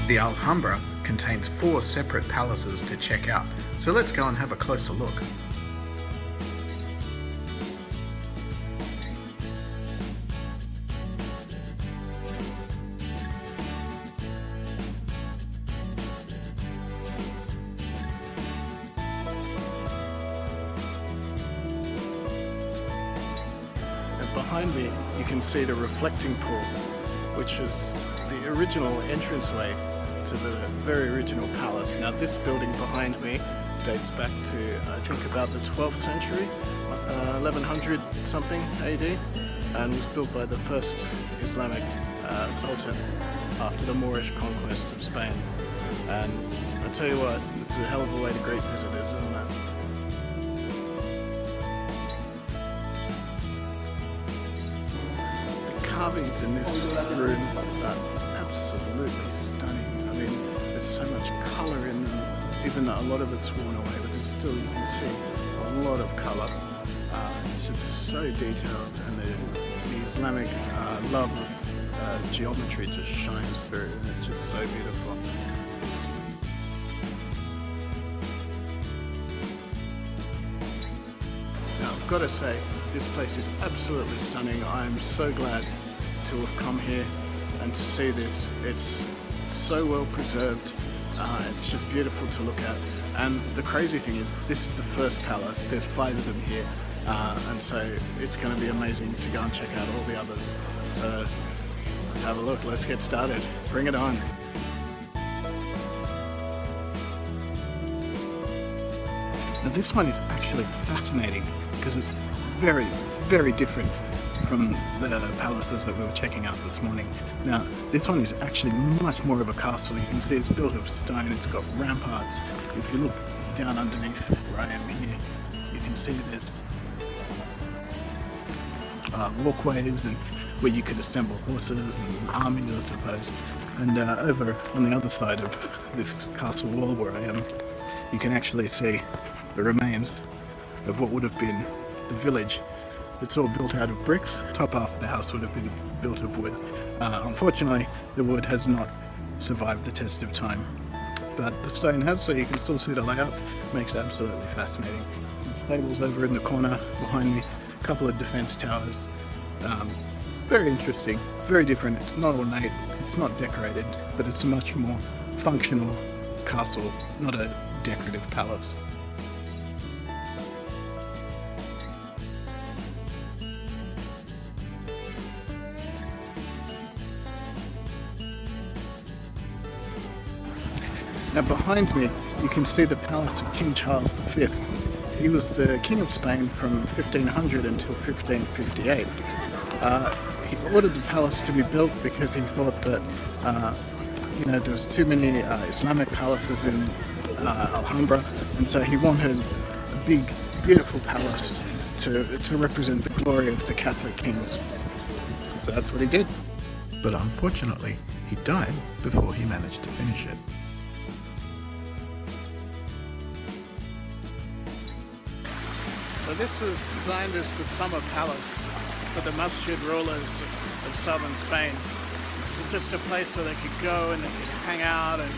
The Alhambra contains 4 separate palaces to check out, so let's go and have a closer look. Behind me you can see the reflecting pool, which is the original entranceway to the very original palace. Now this building behind me dates back to I think about the 12th century, 1100 something AD, and was built by the first Islamic sultan after the Moorish conquest of Spain. And I tell you what, it's a hell of a way to greet visitors, isn't it? Carvings in this room are absolutely stunning. I mean, there's so much colour in them, even though a lot of it's worn away, but there's still, you can see a lot of colour. It's just so detailed, and the Islamic love of geometry just shines through, and it's just so beautiful. Now I've got to say, this place is absolutely stunning. I'm so glad to have come here and to see this. It's so well preserved. It's just beautiful to look at. And the crazy thing is, this is the first palace. There's 5 of them here, and so it's going to be amazing to go and check out all the others. So let's have a look. Let's get started. Bring it on. Now this one is actually fascinating because it's very, very different from the palaces that we were checking out this morning. Now this one is actually much more of a castle. You can see it's built of stone, it's got ramparts. If you look down underneath where I am here, you can see there's walkways and where you could assemble horses and armies, I suppose. And over on the other side of this castle wall where I am, you can actually see the remains of what would have been the village. It's all built out of bricks. Top half of the house would have been built of wood. Unfortunately, the wood has not survived the test of time, but the stone has, so you can still see the layout. Makes it absolutely fascinating. Some stables over in the corner behind me, a couple of defence towers. Very interesting, very different. It's not ornate, it's not decorated, but it's a much more functional castle, not a decorative palace. Now behind me you can see the palace of King Charles V. He was the King of Spain from 1500 until 1558. He ordered the palace to be built because he thought that there was too many Islamic palaces in Alhambra, and so he wanted a big, beautiful palace to represent the glory of the Catholic kings. So that's what he did. But unfortunately, he died before he managed to finish it. So this was designed as the summer palace for the masjid rulers of southern Spain. It's just a place where they could go and they could hang out and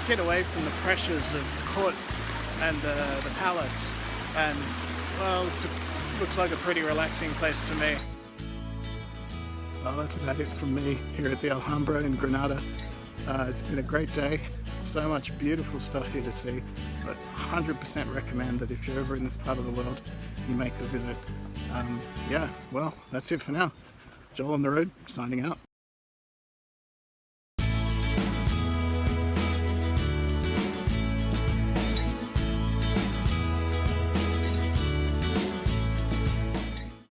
get away from the pressures of court and the palace. And well, looks like a pretty relaxing place to me. Well, that's about it from me here at the Alhambra in Granada. It's been a great day. So much beautiful stuff here to see, but 100% recommend that if you're ever in this part of the world, you make a visit. Yeah, well, that's it for now. Joel on the road, signing out.